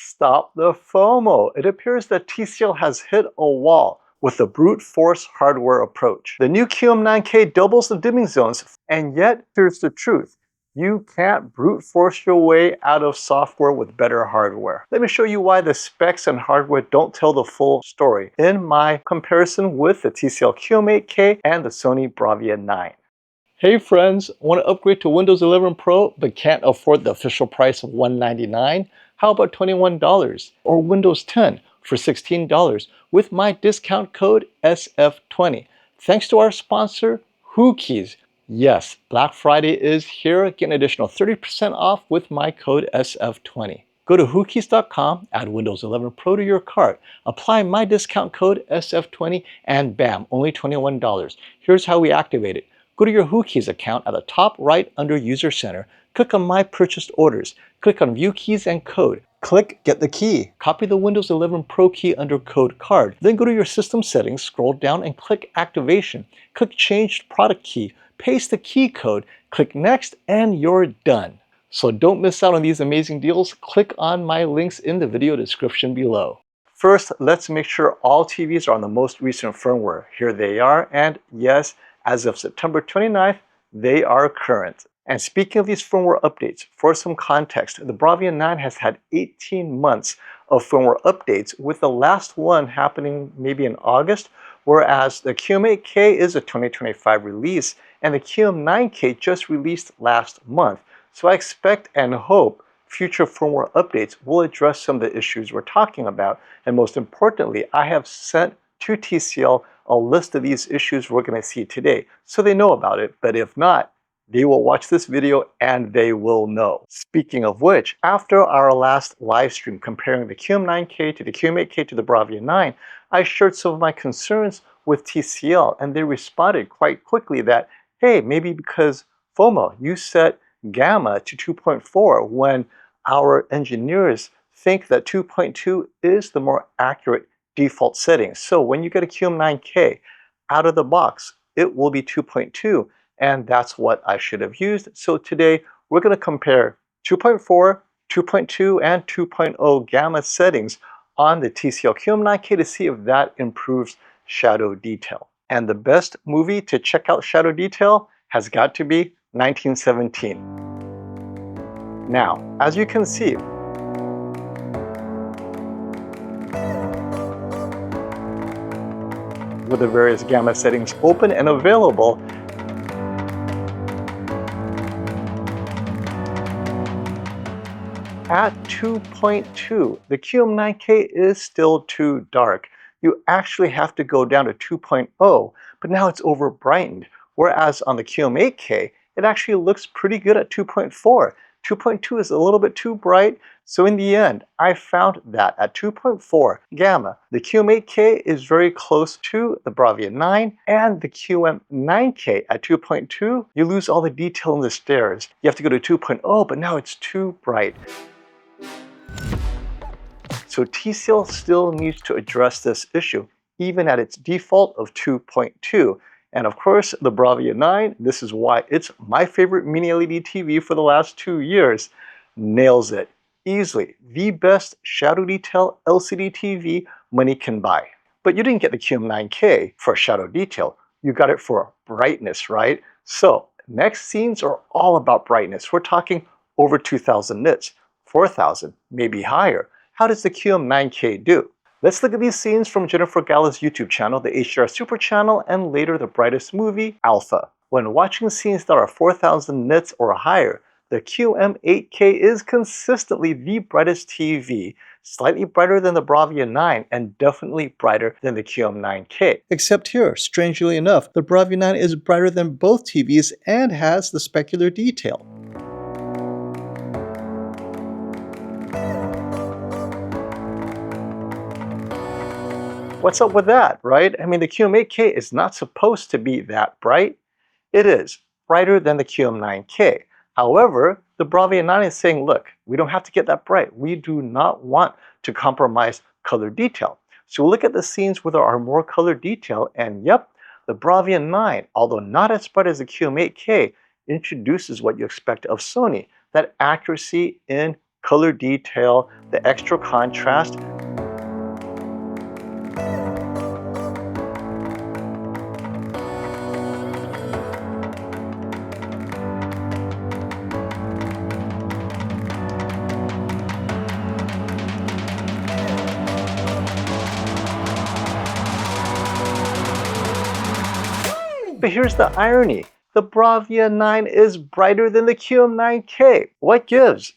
Stop the FOMO. It appears that TCL has hit a wall with the brute force hardware approach. The new QM9K doubles the dimming zones, and yet here's the truth. You can't brute force your way out of software with better hardware. Let me show you why the specs and hardware don't tell the full story in my comparison with the TCL QM8K and the Sony Bravia 9. Hey friends, want to upgrade to Windows 11 Pro but can't afford the official price of $199? How about $21 or Windows 10 for $16 with my discount code SF20? Thanks to our sponsor, Whokeys. Yes, Black Friday is here. Get an additional 30% off with my code SF20. Go to Whokeys.com, add Windows 11 Pro to your cart, apply my discount code SF20, and bam, only $21. Here's how we activate it. Go to your Whokeys account at the top right under User Center, click on My Purchased Orders, click on View Keys and Code, click Get the Key, copy the Windows 11 Pro key under Code Card, then go to your system settings, scroll down and click Activation, click Change Product Key, paste the key code, click Next, and you're done. So don't miss out on these amazing deals. Click on my links in the video description below. First, let's make sure all TVs are on the most recent firmware. Here they are, and yes, as of September 29th, they are current. And speaking of these firmware updates, for some context, the Bravia 9 has had 18 months of firmware updates, with the last one happening maybe in August, whereas the QM8K is a 2025 release, and the QM9K just released last month. So I expect and hope future firmware updates will address some of the issues we're talking about. And most importantly, I have sent to TCL a list of these issues we're going to see today, so they know about it. But if not, they will watch this video and they will know. Speaking of which, after our last live stream comparing the QM9K to the QM8K to the Bravia 9, I shared some of my concerns with TCL, and they responded quite quickly that, hey, maybe because FOMO, you set gamma to 2.4 when our engineers think that 2.2 is the more accurate default setting. So when you get a QM9K out of the box, it will be 2.2, and that's what I should have used. So today we're going to compare 2.4, 2.2, and 2.0 gamma settings on the TCL QM9K to see if that improves shadow detail. And the best movie to check out shadow detail has got to be 1917. Now, as you can see, with the various gamma settings open and available, at 2.2, the QM9K is still too dark. You actually have to go down to 2.0, but now it's over brightened. Whereas on the QM8K, it actually looks pretty good at 2.4. 2.2 is a little bit too bright, so in the end, I found that at 2.4 gamma, the QM8K is very close to the Bravia 9, and the QM9K at 2.2, you lose all the detail in the stairs. You have to go to 2.0, but now it's too bright. So TCL still needs to address this issue, even at its default of 2.2. And of course, the Bravia 9, this is why it's my favorite mini-LED TV for the last 2 years, nails it easily. The best shadow detail LCD TV money can buy. But you didn't get the QM9K for shadow detail. You got it for brightness, right? So next scenes are all about brightness. We're talking over 2,000 nits, 4,000, maybe higher. How does the QM9K do? Let's look at these scenes from Jennifer Galla's YouTube channel, the HDR Super channel, and later the Brightest Movie, Alpha. When watching scenes that are 4,000 nits or higher, the QM8K is consistently the brightest TV, slightly brighter than the Bravia 9 and definitely brighter than the QM9K. Except here, strangely enough, the Bravia 9 is brighter than both TVs and has the specular detail. What's up with that, right? I mean, the QM8K is not supposed to be that bright. It is brighter than the QM9K. However, the Bravia 9 is saying, look, we don't have to get that bright. We do not want to compromise color detail. So we'll look at the scenes where there are more color detail, and yep, the Bravia 9, although not as bright as the QM8K, introduces what you expect of Sony, that accuracy in color detail, the extra contrast. But here's the irony. The Bravia 9 is brighter than the QM9K. What gives?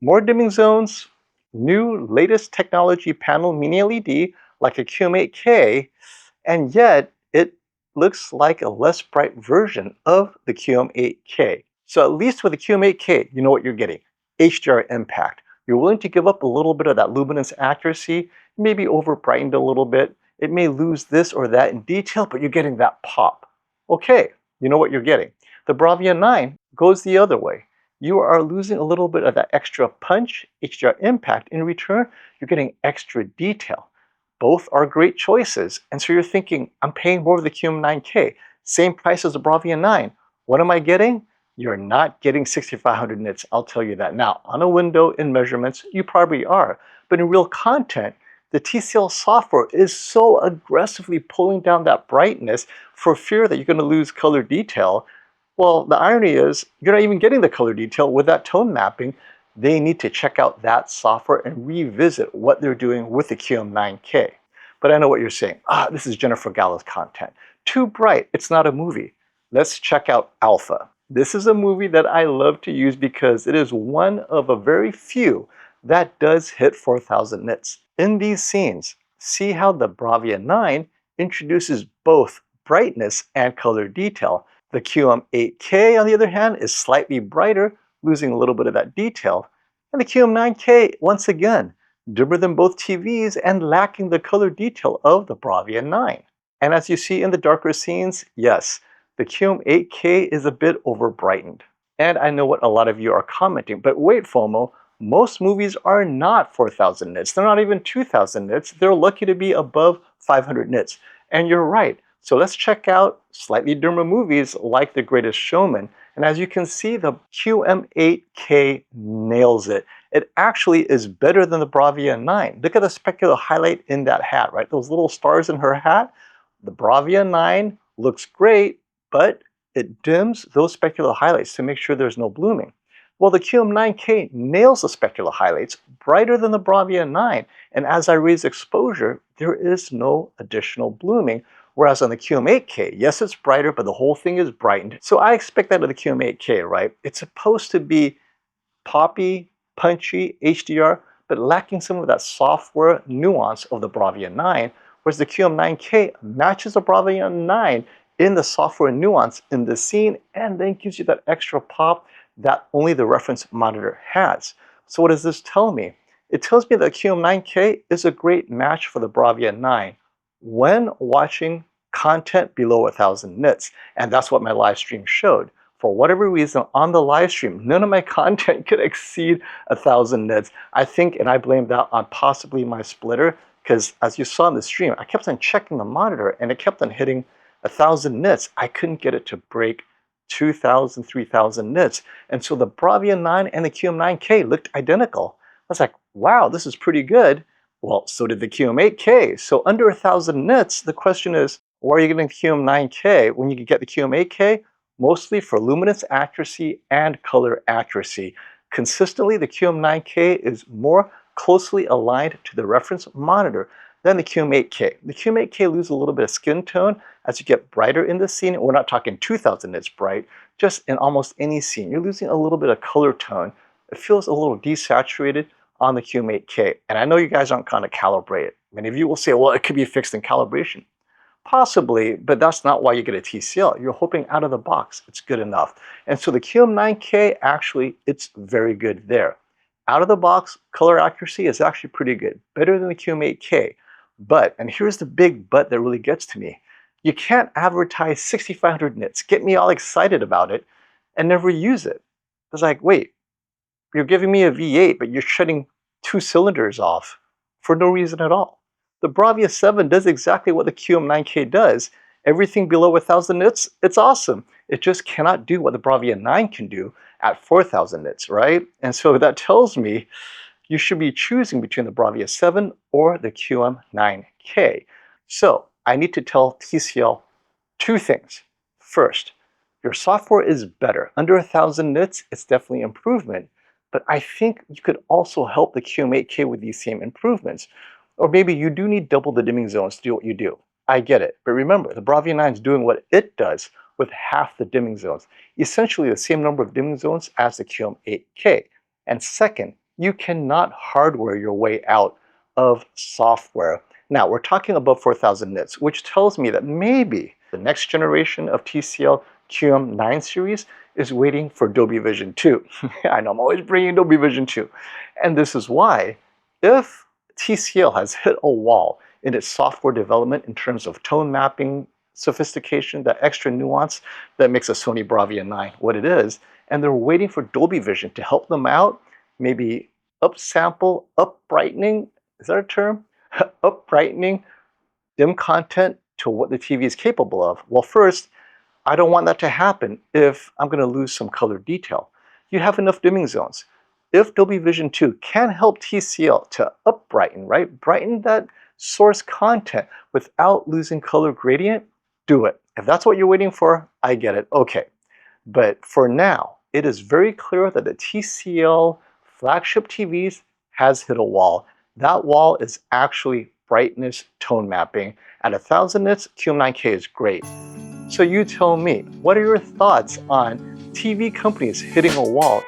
More dimming zones, new latest technology panel mini-LED like a QM8K, and yet it looks like a less bright version of the QM8K. So at least with the QM8K, you know what you're getting. HDR impact. You're willing to give up a little bit of that luminance accuracy, maybe over brightened a little bit. It may lose this or that in detail, but you're getting that pop. Okay, you know what you're getting. The Bravia 9 goes the other way. You are losing a little bit of that extra punch, HDR impact. In return, you're getting extra detail. Both are great choices. And so you're thinking, I'm paying more for the QM9K, same price as the Bravia 9. What am I getting? You're not getting 6500 nits, I'll tell you that. Now, on a window in measurements, you probably are. But in real content, the TCL software is so aggressively pulling down that brightness for fear that you're going to lose color detail. Well, the irony is you're not even getting the color detail with that tone mapping. They need to check out that software and revisit what they're doing with the QM9K. But I know what you're saying. This is Jennifer Gallo's content. Too bright, it's not a movie. Let's check out Alpha. This is a movie that I love to use because it is one of a very few that does hit 4000 nits. In these scenes, see how the Bravia 9 introduces both brightness and color detail. The QM8K, on the other hand, is slightly brighter, losing a little bit of that detail. And the QM9K, once again, dimmer than both TVs and lacking the color detail of the Bravia 9. And as you see in the darker scenes, yes, the QM8K is a bit over brightened. And I know what a lot of you are commenting, but wait, FOMO, most movies are not 4000 nits. They're not even 2000 nits. They're lucky to be above 500 nits. And you're right. So let's check out slightly dimmer movies like The Greatest Showman. And as you can see, the QM8K nails it. It actually is better than the Bravia 9. Look at the specular highlight in that hat, right? Those little stars in her hat. The Bravia 9 looks great, but it dims those specular highlights to make sure there's no blooming. Well, the QM9K nails the specular highlights, brighter than the Bravia 9. And as I raise exposure, there is no additional blooming. Whereas on the QM8K, yes, it's brighter, but the whole thing is brightened. So I expect that of the QM8K, right? It's supposed to be poppy, punchy, HDR, but lacking some of that software nuance of the Bravia 9, whereas the QM9K matches the Bravia 9 in the software nuance in the scene and then gives you that extra pop that only the reference monitor has. So what does this tell me? It tells me that QM9K is a great match for the Bravia 9 when watching content below 1000 nits. And that's what my live stream showed. For whatever reason, on the live stream, none of my content could exceed 1000 nits. I think, and I blame that on possibly my splitter, because as you saw in the stream, I kept on checking the monitor and it kept on hitting 1000 nits. I couldn't get it to break 2000, 3000 nits. And so the Bravia 9 and the QM9K looked identical. I was like, wow, this is pretty good. Well, so did the QM8K. So under 1000 nits, the question is, why are you getting the QM9K when you can get the QM8K? Mostly for luminance accuracy and color accuracy. Consistently, the QM9K is more closely aligned to the reference monitor than the QM8K. The QM8K loses a little bit of skin tone as you get brighter in the scene. We're not talking 2000 nits bright, just in almost any scene. You're losing a little bit of color tone. It feels a little desaturated on the QM8K. And I know you guys aren't kind of calibrated. Many of you will say, well, it could be fixed in calibration. Possibly, but that's not why you get a TCL. You're hoping out of the box it's good enough. And so the QM9K, actually, it's very good there. Out of the box, color accuracy is actually pretty good, better than the QM8K. But, and here's the big but that really gets to me, you can't advertise 6500 nits, get me all excited about it, and never use it. It's like, wait, you're giving me a V8, but you're shutting 2 cylinders off for no reason at all. The Bravia 7 does exactly what the QM9K does. Everything below 1000 nits, it's awesome. It just cannot do what the Bravia 9 can do at 4000 nits, right? And so that tells me you should be choosing between the Bravia 7 or the QM9K. So I need to tell TCL two things. First, your software is better. Under 1000 nits, it's definitely improvement. But I think you could also help the QM8K with these same improvements. Or maybe you do need double the dimming zones to do what you do. I get it. But remember, the Bravia 9 is doing what it does with half the dimming zones. Essentially the same number of dimming zones as the QM8K. And second, you cannot hardware your way out of software. Now, we're talking above 4000 nits, which tells me that maybe the next generation of TCL QM9 series is waiting for Dolby Vision 2. I know I'm always bringing Dolby Vision 2. And this is why, if TCL has hit a wall in its software development in terms of tone mapping, sophistication, that extra nuance that makes a Sony Bravia 9 what it is, and they're waiting for Dolby Vision to help them out, maybe upsample, up-brightening, is that a term? Up-brightening dim content to what the TV is capable of. Well, first, I don't want that to happen if I'm going to lose some color detail. You have enough dimming zones. If Dolby Vision 2 can help TCL to up-brighten, right? Brighten that source content without losing color gradient, do it. If that's what you're waiting for, I get it. Okay. But for now, it is very clear that the TCL flagship TVs has hit a wall. That wall is actually brightness tone mapping. At 1000 nits, QM9K is great. So you tell me, what are your thoughts on TV companies hitting a wall